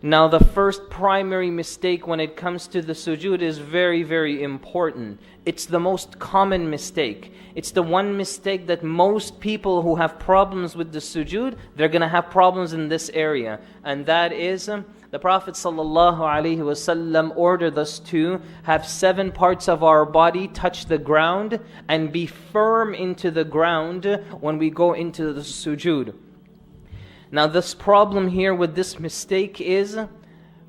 Now the first primary mistake when it comes to the sujood is very, very important. It's the most common mistake. It's the one mistake that most people who have problems with the sujood, they're going to have problems in this area. And that is, the Prophet ﷺ ordered us to have 7 parts of our body touch the ground and be firm into the ground when we go into the sujood. Now this problem here with this mistake is,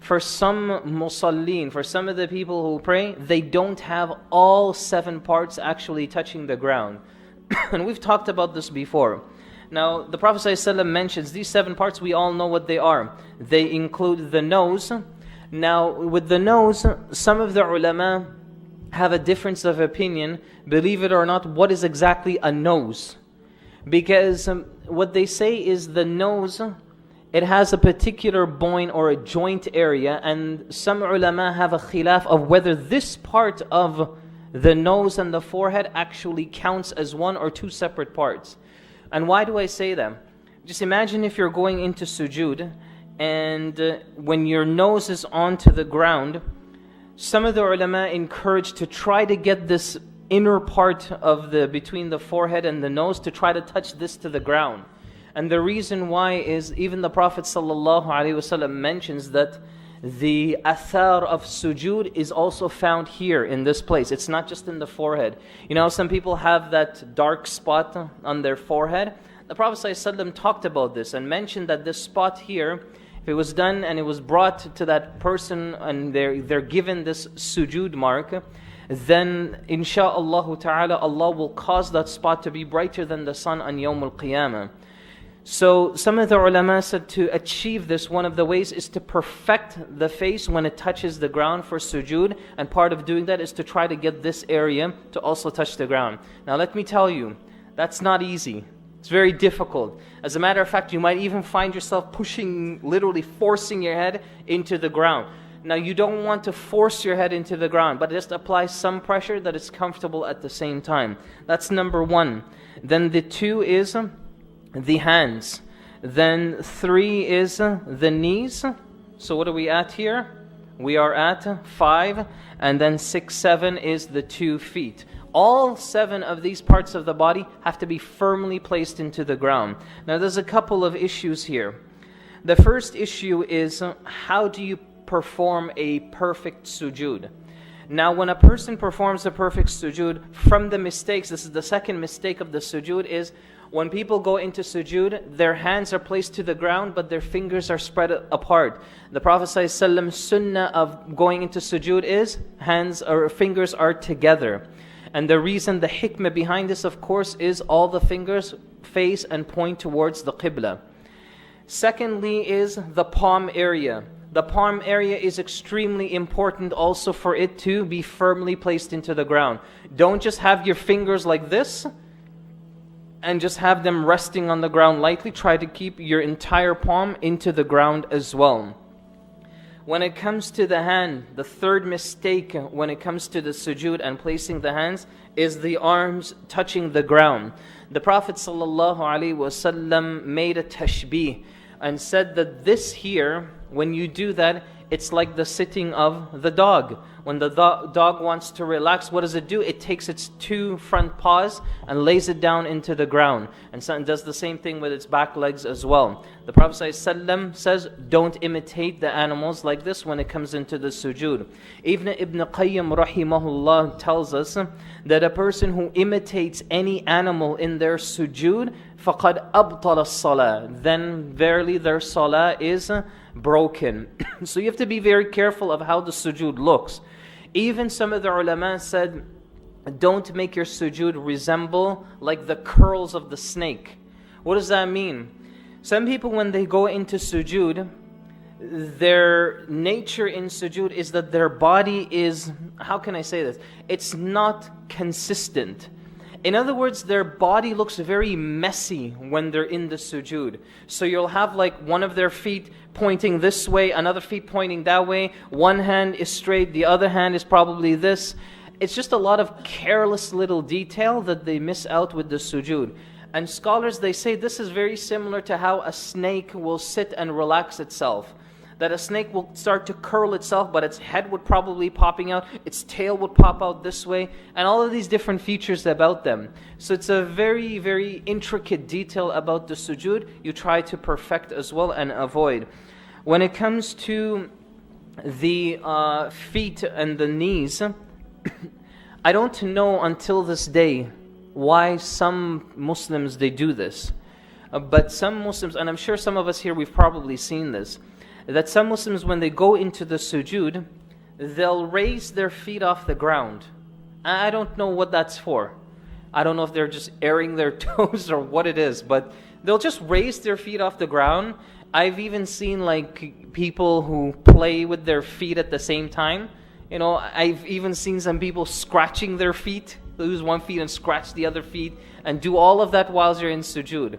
for some musallin, for some of the people who pray, they don't have all 7 parts actually touching the ground. And we've talked about this before. Now the Prophet ﷺ mentions these 7 parts, we all know what they are. They include the nose. Now with the nose, some of the ulama have a difference of opinion, believe it or not, what is exactly a nose. Because what they say is the nose, it has a particular bone or a joint area, and some ulama have a khilaf of whether this part of the nose and the forehead actually counts as 1 or 2 separate parts. And why do I say that? Just imagine if you're going into sujood, and when your nose is onto the ground, some of the ulama encourage to try to get this inner part of between the forehead and the nose to try to touch this to the ground. And the reason why is, even the Prophet ﷺ mentions that the athar of sujood is also found here in this place. It's not just in the forehead. You know, some people have that dark spot on their forehead. The Prophet ﷺ talked about this and mentioned that this spot here, if it was done and it was brought to that person and they're given this sujood mark, then insha'Allah ta'ala, Allah will cause that spot to be brighter than the sun on Yawm al-Qiyamah. So some of the ulama said to achieve this, one of the ways is to perfect the face when it touches the ground for sujood, and part of doing that is to try to get this area to also touch the ground. Now let me tell you, that's not easy. It's very difficult. As a matter of fact, you might even find yourself pushing, literally forcing your head into the ground. Now you don't want to force your head into the ground, but just apply some pressure that is comfortable at the same time. That's number 1. Then the 2 is the hands. Then 3 is the knees. So what are we at here? We are at 5. And then 6, 7 is the 2 feet. All 7 of these parts of the body have to be firmly placed into the ground. Now there's a couple of issues here. The first issue is, how do you perform a perfect sujood? Now when a person performs a perfect sujood, from the mistakes, this is the second mistake of the sujood, is when people go into sujood, their hands are placed to the ground, but their fingers are spread apart. The Prophet ﷺ sunnah of going into sujood is hands or fingers are together. And the reason, the hikmah behind this, of course, is all the fingers face and point towards the qibla. Secondly is the palm area. The palm area is extremely important also for it to be firmly placed into the ground. Don't just have your fingers like this and just have them resting on the ground lightly. Try to keep your entire palm into the ground as well. When it comes to the hand, the third mistake when it comes to the sujood and placing the hands is the arms touching the ground. The Prophet ﷺ made a tashbih and said that this here, when you do that, it's like the sitting of the dog. When the dog wants to relax, what does it do? It takes its 2 front paws and lays it down into the ground. And so it does the same thing with its back legs as well. The Prophet ﷺ says, don't imitate the animals like this when it comes into the sujood. Even Ibn Qayyim rahimahullah tells us that a person who imitates any animal in their sujood, فَقَدْ أَبْطَلَ الصَّلَاةِ, then verily their salah is broken. So you have to be very careful of how the sujood looks. Even some of the ulama said, don't make your sujood resemble like the curls of the snake. What does that mean? Some people, when they go into sujood, their nature in sujood is that their body is, how can I say this? It's not consistent. In other words, their body looks very messy when they're in the sujood. So you'll have like one of their feet pointing this way, another feet pointing that way. One hand is straight, the other hand is probably this. It's just a lot of careless little detail that they miss out with the sujood. And scholars, they say this is very similar to how a snake will sit and relax itself. that a snake will start to curl itself, but its head would probably popping out, its tail would pop out this way, and all of these different features about them. So it's a very, very intricate detail about the sujood you try to perfect as well and avoid. When it comes to the feet and the knees, I don't know until this day why some Muslims they do this. But some Muslims, and I'm sure some of us here we've probably seen this, that some Muslims when they go into the sujood, they'll raise their feet off the ground. I don't know what that's for. I don't know if they're just airing their toes or what it is, but they'll just raise their feet off the ground. I've even seen like people who play with their feet at the same time. You know, I've even seen some people scratching their feet, lose one feet and scratch the other feet, and do all of that while you're in sujood.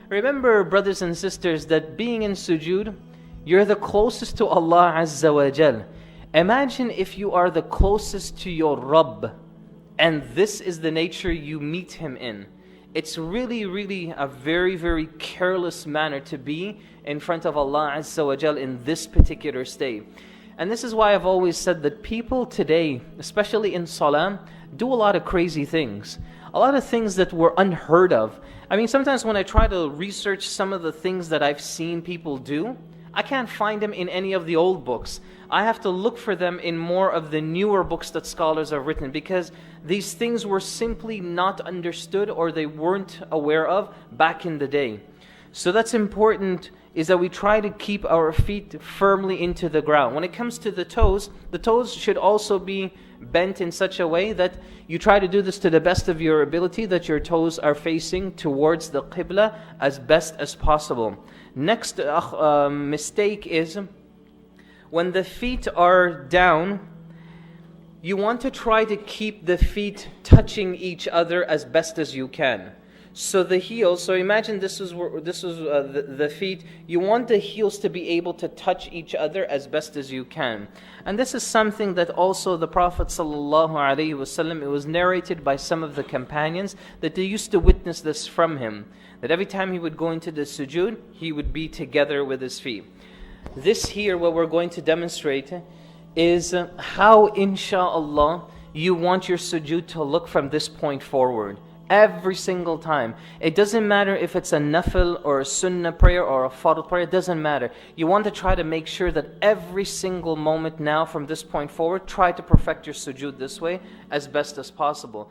Remember, brothers and sisters, that being in sujood, you're the closest to Allah Azza wa Jal. Imagine if you are the closest to your Rabb, and this is the nature you meet Him in. It's really, really a very, very careless manner to be in front of Allah Azza wa Jal in this particular state. And this is why I've always said that people today, especially in Salah, do a lot of crazy things. A lot of things that were unheard of. I mean, sometimes when I try to research some of the things that I've seen people do, I can't find them in any of the old books. I have to look for them in more of the newer books that scholars have written, because these things were simply not understood or they weren't aware of back in the day. So that's important, is that we try to keep our feet firmly into the ground. When it comes to the toes should also be bent in such a way that you try to do this to the best of your ability, that your toes are facing towards the Qibla as best as possible. Next mistake is when the feet are down, you want to try to keep the feet touching each other as best as you can. So the heels, so imagine this is the feet. You want the heels to be able to touch each other as best as you can. And this is something that also the Prophet ﷺ, it was narrated by some of the companions that they used to witness this from him. That every time he would go into the sujood, he would be together with his feet. This here, what we're going to demonstrate, is how, inshaAllah, you want your sujood to look from this point forward. Every single time. It doesn't matter if it's a nafil or a sunnah prayer or a fard prayer, it doesn't matter. You want to try to make sure that every single moment now from this point forward, try to perfect your sujood this way as best as possible.